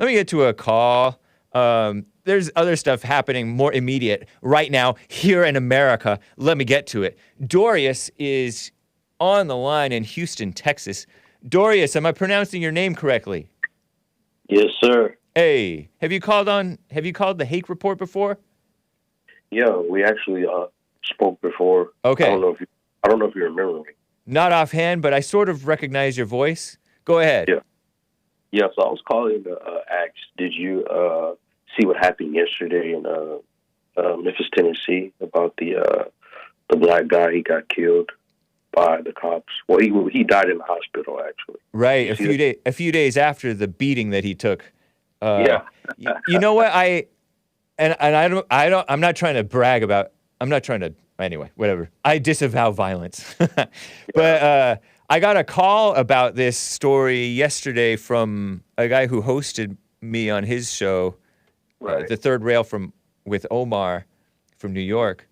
Let me get to a call. There's other stuff happening more immediate right now here in America. Let me get to it. Dorius is on the line in Houston, Texas. Dorius, am I pronouncing your name correctly? Yes, sir. Hey, have you called the Hake Report before? Yeah, we actually spoke before. Okay. I don't know if you remember me. Not offhand, but I sort of recognize your voice. Go ahead. Yeah. Yeah, so I was calling to ask, did you see what happened yesterday in Memphis, Tennessee about the black guy? He got killed by the cops. Well, he died in the hospital, actually. Right, a few days after the beating that he took. Yeah. You know what? I'm not trying to brag about. Anyway, whatever. I disavow violence. But I got a call about this story yesterday from a guy who hosted me on his show, Right. The Third Rail with Omar from New York.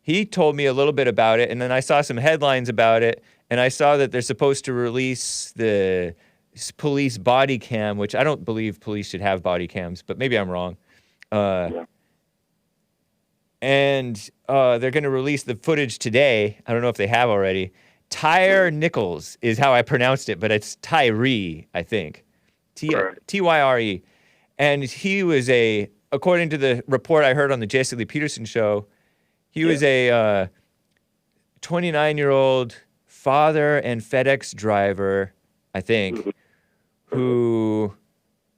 He told me a little bit about it, and then I saw some headlines about it, and I saw that they're supposed to release the police body cam, which I don't believe police should have body cams, but maybe I'm wrong. Yeah. And they're going to release the footage today. I don't know if they have already. Tyre Nichols is how I pronounced it, but it's Tyre, I think. Tyre. And he was according to the report I heard on the Jesse Lee Peterson show, he was a 29-year-old father and FedEx driver, I think, who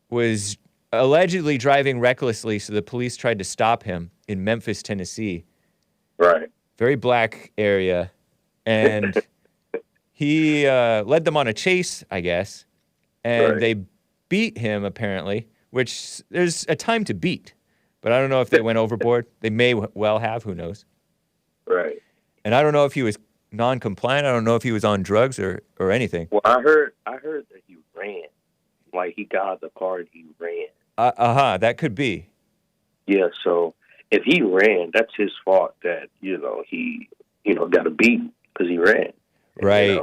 was allegedly driving recklessly, so the police tried to stop him in Memphis, Tennessee. Right. Very black area. And he led them on a chase, I guess, and they beat him, apparently, which there's a time to beat. But I don't know if they went overboard. They may well have. Who knows? Right. And I don't know if he was non-compliant. I don't know if he was on drugs or anything. Well, I heard that he ran. Like, he got out of the car and he ran. That could be. Yeah, so if he ran, that's his fault that, he, got a beat because he ran. Right.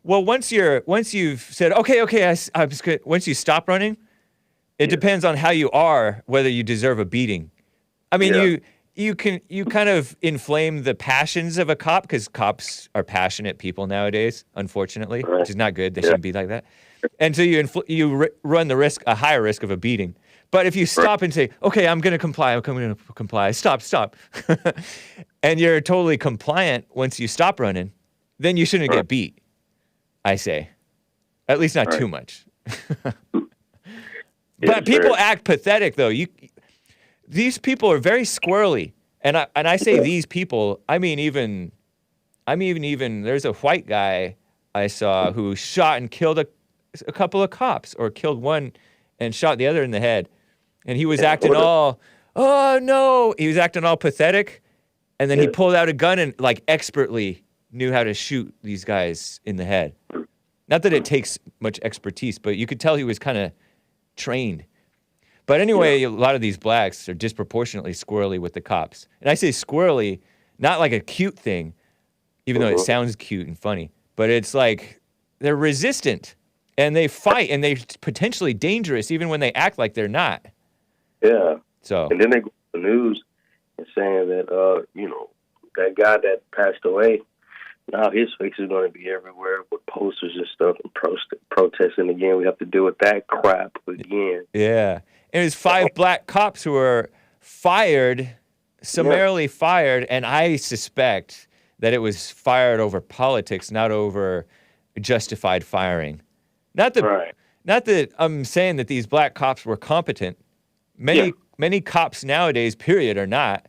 Well, once you've said, okay, I'm just good. Once you stop running, it depends on how you are, whether you deserve a beating. I mean, you kind of inflame the passions of a cop, because cops are passionate people nowadays, unfortunately, which is not good. They shouldn't be like that. And so you run a higher risk of a beating. But if you stop and say, okay, I'm going to comply, stop, and you're totally compliant once you stop running, then you shouldn't get beat, I say. At least not too much. But people act pathetic, though. These people are very squirrely. And I say these people, I mean even there's a white guy I saw who shot and killed a couple of cops, or killed one and shot the other in the head. And he was acting all, oh no, he was acting all pathetic. And then he pulled out a gun and expertly knew how to shoot these guys in the head. Not that it takes much expertise, but you could tell he was kind of trained. But anyway, a lot of these blacks are disproportionately squirrely with the cops. And I say squirrely, not like a cute thing, even though it sounds cute and funny, but it's like they're resistant and they fight and they're potentially dangerous even when they act like they're not. Yeah. So. And then they go to the news and saying that, that guy that passed away, now his face is going to be everywhere with posters and stuff and protesting again. We have to deal with that crap again. Yeah. And it was 5 black cops who were summarily fired, and I suspect that it was fired over politics, not over justified firing. Not that I'm saying that these black cops were competent. Many cops nowadays, period, are not.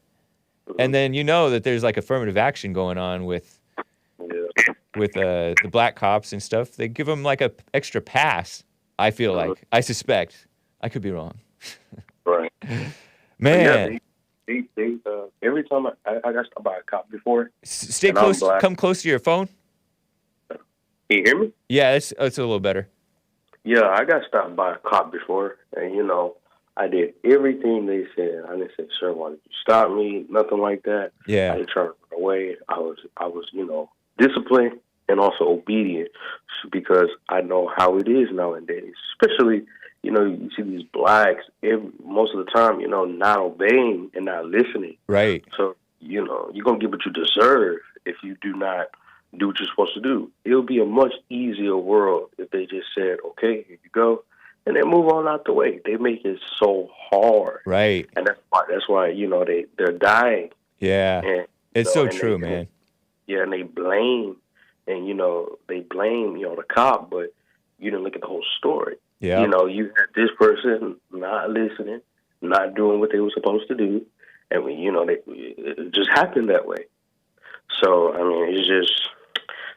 And then that there's affirmative action going on with the black cops and stuff. They give them a extra pass, I feel like. I suspect. I could be wrong. Right. Man. They every time I got stopped by a cop before. Stay close. Come close to your phone. Can you hear me? Yeah, it's a little better. Yeah, I got stopped by a cop before, and I did everything they said. I didn't say, "Sir, why did you stop me?" Nothing like that. Yeah. I didn't try to run away. I was disciplined and also obedient, because I know how it is nowadays, especially you see these blacks most of the time, not obeying and not listening. Right. So, you're going to get what you deserve if you do not do what you're supposed to do. It'll be a much easier world if they just said, okay, here you go, and then move on out the way. They make it so hard. Right. And that's why they're dying. Yeah. And, it's so true, man. Yeah, and they blame, the cop, but you didn't look at the whole story. Yeah. You had this person not listening, not doing what they were supposed to do, and it just happened that way. So, I mean,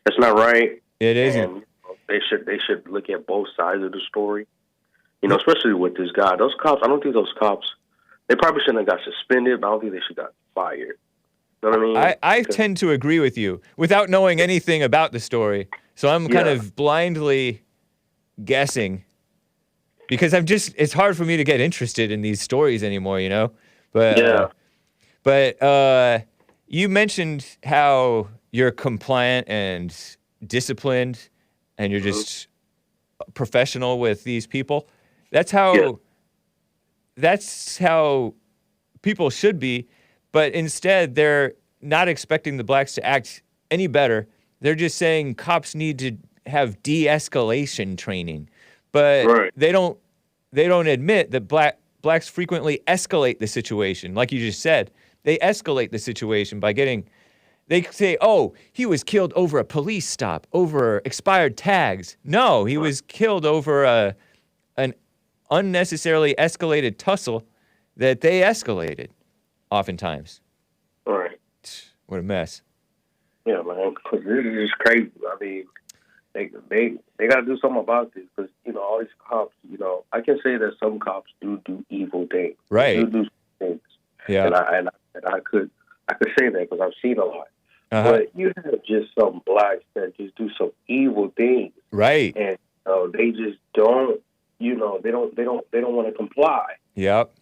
that's not right. It isn't. And they should look at both sides of the story. Especially with this guy. Those cops, I don't think those cops, they probably shouldn't have got suspended, but I don't think they should have got fired. You know what I mean? I tend to agree with you without knowing anything about the story. So I'm kind of blindly guessing because it's hard for me to get interested in these stories anymore, But you mentioned how you're compliant and disciplined and you're just professional with these people. That's how people should be, but instead they're not expecting the blacks to act any better. They're just saying cops need to have de-escalation training, but they don't admit that blacks frequently escalate the situation. Like you just said, they escalate the situation by they say, oh, he was killed over a police stop, over expired tags. No, he was killed over an unnecessarily escalated tussle that they escalated oftentimes. Right. What a mess. Yeah, man, because this is just crazy. I mean, they got to do something about this because, all these cops, I can say that some cops do evil things. Right. They do things. Yeah. And I could say that because I've seen a lot. Uh-huh. But you have just some blacks that just do some evil things. Right. And they just don't, they don't want to comply. Yep.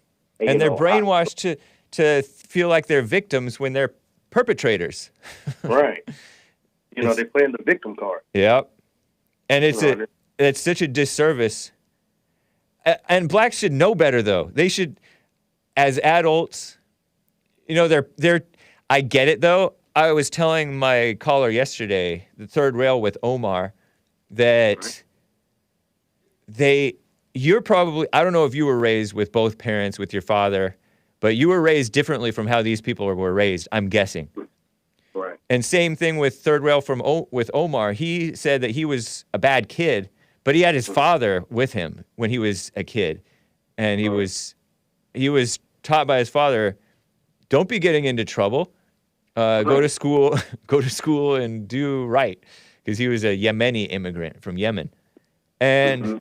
And they're brainwashed to feel like they're victims when they're perpetrators. Right. They're playing the victim card. Yep. And it's such a disservice. And blacks should know better, though. They should, as adults, I get it, though. I was telling my caller yesterday, the third rail with Omar, that you're probably, I don't know if you were raised with both parents, with your father, but you were raised differently from how these people were raised, I'm guessing. Right. And same thing with third rail with Omar. He said that he was a bad kid, but he had his father with him when he was a kid. And he was taught by his father, don't be getting into trouble. Go to school and do right. Because he was a Yemeni immigrant from Yemen. And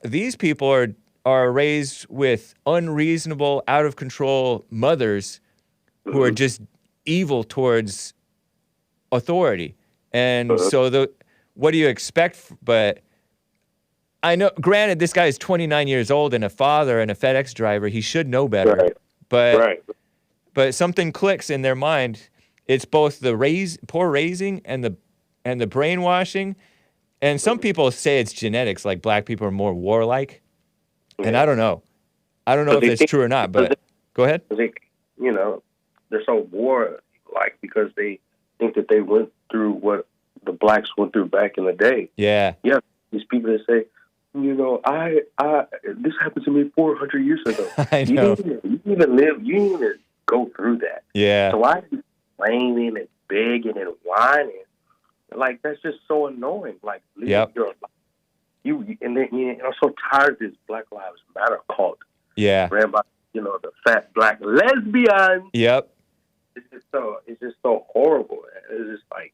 these people are raised with unreasonable, out of control mothers who are just evil towards authority. And so what do you expect? But I know, granted, this guy is 29 years old and a father and a FedEx driver. He should know better. Right. But something clicks in their mind. It's both the poor raising and the brainwashing. And some people say it's genetics, like black people are more warlike. Yeah. And I don't know. I don't know if it's true or not, but go ahead. They're so warlike because they think that they went through what the blacks went through back in the day. Yeah. Yeah. These people that say, this happened to me 400 years ago. I know. You didn't even go through that. Yeah. So why are you complaining and begging and whining? Like, that's just so annoying. Like, yep. I'm so tired of this Black Lives Matter cult. Yeah. Ran by, the fat black lesbian. Yep. It's just so horrible. It's just like,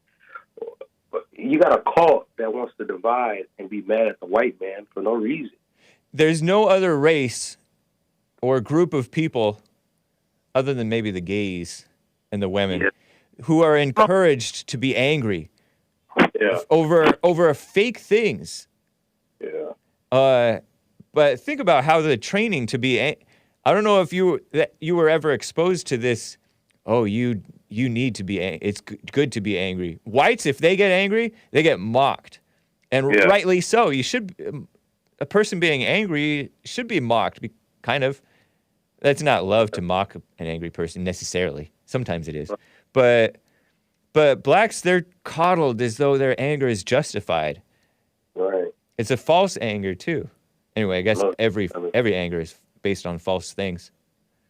you got a cult that wants to divide and be mad at the white man for no reason. There's no other race or group of people other than maybe the gays and the women who are encouraged to be angry over fake things. Yeah. But think about how the training to be I don't know if you were ever exposed to this. Oh, you need to be it's good to be angry. Whites, if they get angry, they get mocked. And rightly so. You should a person being angry should be mocked, kind of. That's not love to mock an angry person necessarily. Sometimes it is. But blacks, they're coddled as though their anger is justified. Right. It's a false anger too. Anyway, I guess every anger is based on false things.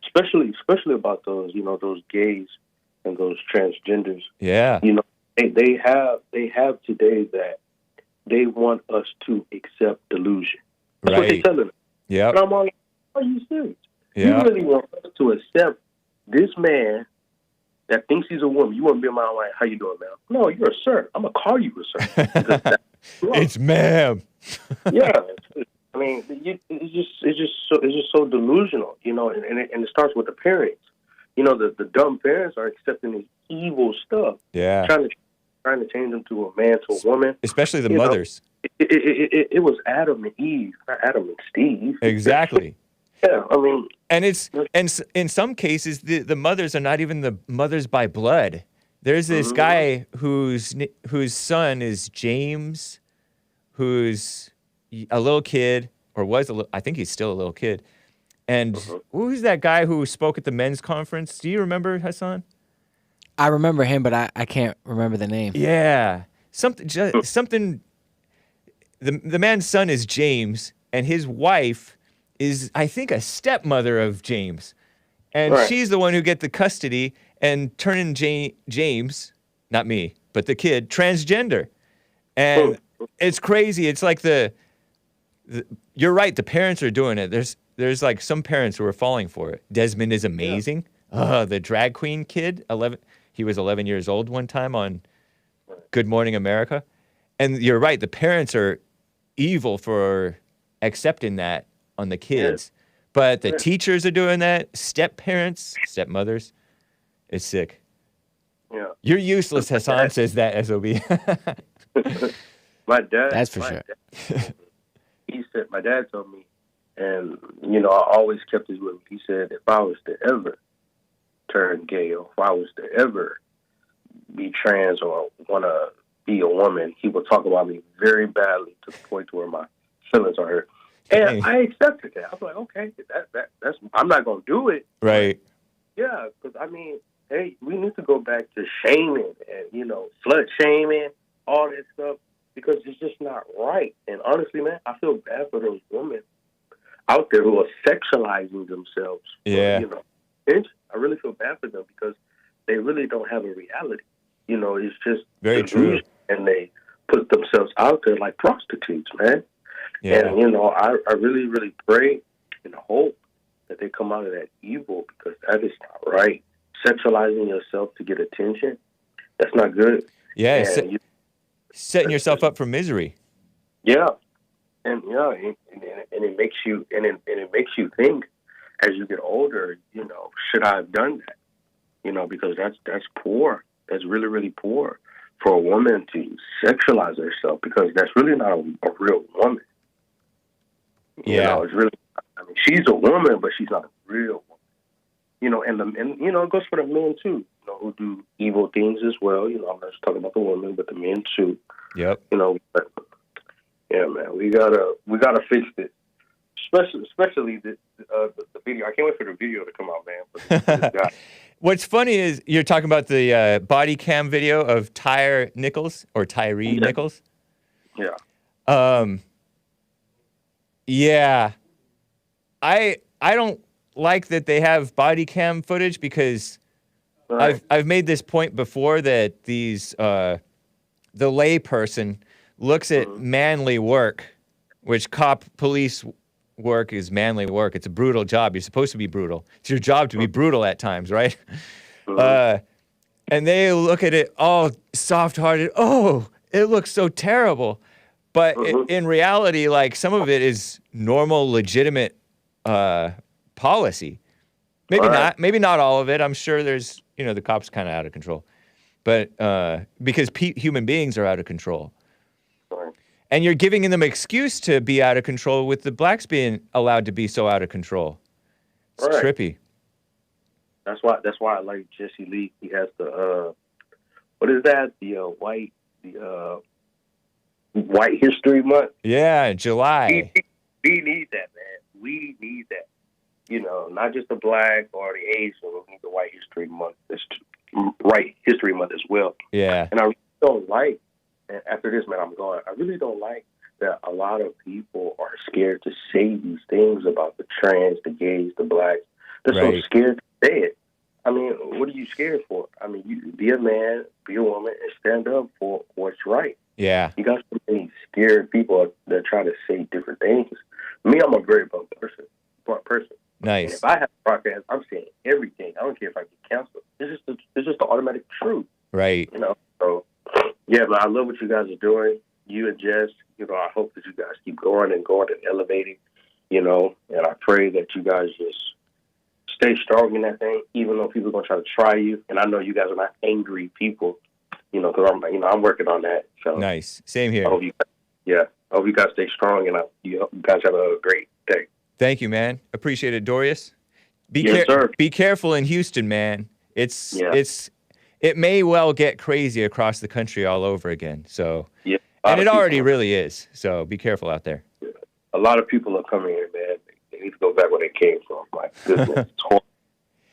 Especially about those, those gays and those transgenders. Yeah. They have today that they want us to accept delusion. That's what they're telling us. Yeah. And I'm like, are you serious? Yeah. You really want us to accept this man that thinks he's a woman? You want to be around like, how you doing, man? No, you're a sir. I'm gonna call you a sir. It's ma'am. Yeah. I mean, it's just so delusional, and it starts with the parents. The dumb parents are accepting this evil stuff. Yeah. Trying to change them to a man, to a woman. Especially the mothers. It was Adam and Eve, not Adam and Steve. Exactly. Yeah, I mean, and in some cases the mothers are not even the mothers by blood. There's this guy whose son is James, who's a little kid, or I think he's still a little kid. And who's that guy who spoke at the men's conference? Do you remember, Hassan? I remember him, but I can't remember the name. Yeah. Something. The man's son is James, and his wife is, I think, a stepmother of James. And she's the one who get the custody and turning James, not me, but the kid, transgender. And it's crazy. It's like you're right, the parents are doing it. There's like some parents who are falling for it. Desmond is amazing. The drag queen kid, he was 11 years old one time on Good Morning America. And you're right, the parents are evil for accepting that on the kids. But the teachers are doing that, step-parents, stepmothers. It's sick. Yeah. You're useless, Hassan says that, SOB. My dad. That's for sure. My dad told me, and, I always kept this with me. He said, if I was to ever turn gay, or if I was to ever be trans or want to be a woman, he would talk about me very badly to the point to where my feelings are hurt. And I accepted that. I was like, okay, that's I'm not going to do it. Right. Yeah, because, I mean, hey, we need to go back to shaming and, slut shaming, all that stuff, because it's just not right. And honestly, man, I feel bad for those women out there who are sexualizing themselves. Yeah. I really feel bad for them because they really don't have a reality. It's just very true. And they put themselves out there like prostitutes, man. Yeah. And, I really, really pray and hope that they come out of that evil, because that is not right. Sexualizing yourself to get attention, that's not good. Yeah, setting yourself up for misery. Yeah. And it makes you it makes you think as you get older, should I have done that? Because that's poor. That's really, really poor for a woman to sexualize herself, because that's really not a real woman. Yeah. It's really, she's a woman, but she's not a real woman. And it goes for the men too, who do evil things as well. I'm not just talking about the women, but the men too. Yep. But, yeah, man, we gotta fix this. Especially the video. I can't wait for the video to come out, man. For this guy. What's funny is you're talking about the body cam video of Tyre Nichols or Tyre Nichols. Yeah. Yeah. I don't like that they have body cam footage, because I've made this point before that the lay person looks at manly work, which police work is manly work. It's a brutal job. You're supposed to be brutal. It's your job to be brutal at times, right? And they look at it all soft-hearted. Oh, it looks so terrible. But in reality, like, some of it is normal, legitimate policy. Maybe not all of it. I'm sure there's, the cops kind of out of control. But because human beings are out of control. And you're giving them an excuse to be out of control with the blacks being allowed to be so out of control. It's trippy. That's why I like Jesse Lee. He has the what is that? White History Month. Yeah, July. not just the Black or the Asian. We need the White History Month. Right History Month as well. Yeah. And I really don't like. And after this, man, I'm going. I really don't like that a lot of people are scared to say these things about the trans, the gays, the blacks. They're so scared to say it. I mean, what are you scared for? I mean, you be a man, be a woman, and stand up for what's right. Yeah. You got so many scared people that try to say different things. Me, I'm a very blunt person. Nice. And if I have a podcast, I'm saying everything. I don't care if I get canceled. It's just the automatic truth. Right. So, yeah, but I love what you guys are doing. You and Jess, I hope that you guys keep going and elevating, and I pray that you guys just stay strong in that thing, even though people are going to try to try you. And I know you guys are not angry people, because I'm working on that. So nice. Same here. I hope you guys stay strong, and you guys have a great day. Thank you, man. Appreciate it, Dorius. Sir. Be careful in Houston, man. It may well get crazy across the country all over again. So, and it already really is. So be careful out there. Yeah. A lot of people are coming here, man. They need to go back where they came from. My goodness, it's horrible.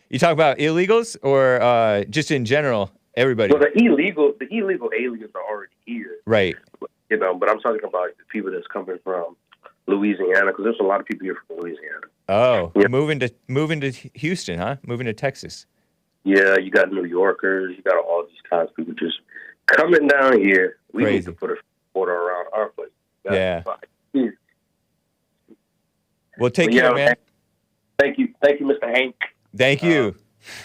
You talk about illegals or just in general, everybody? Well, the illegal aliens are already here, right? But I'm talking about the people that's coming from Louisiana, because there's a lot of people here from Louisiana. Oh, moving to Houston, huh? Moving to Texas. Yeah, you got New Yorkers, you got all these kinds of people just coming down here. We Crazy. Need to put a border around our place. Yeah. Well, take care, man. Thank you, Mr. Hank. Thank you.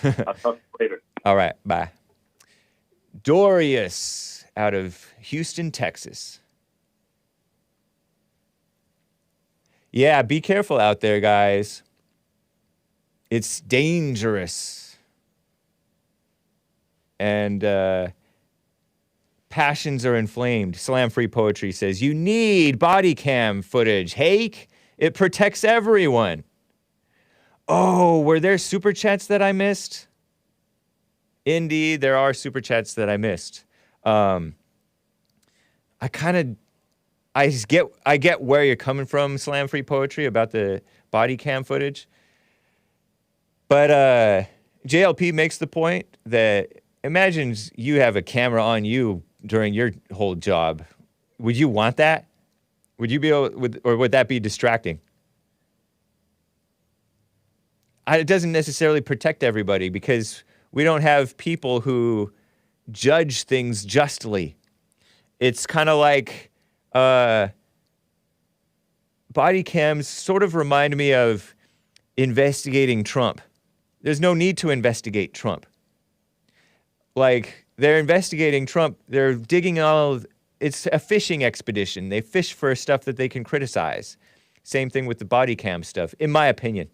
I'll talk to you later. All right, bye. Dorius out of Houston, Texas. Yeah, be careful out there, guys. It's dangerous. And passions are inflamed. Slam Free Poetry says, you need body cam footage. Hake, it protects everyone. Oh, were there super chats that I missed? Indeed, there are super chats that I missed. I get where you're coming from, Slam Free Poetry, about the body cam footage. But JLP makes the point that imagine you have a camera on you during your whole job. Would you want that? Would you be able, or would that be distracting? It doesn't necessarily protect everybody because we don't have people who judge things justly. It's kind of like body cams sort of remind me of investigating Trump. There's no need to investigate Trump. Like, they're investigating Trump. They're digging it's a fishing expedition. They fish for stuff that they can criticize. Same thing with the body cam stuff, in my opinion.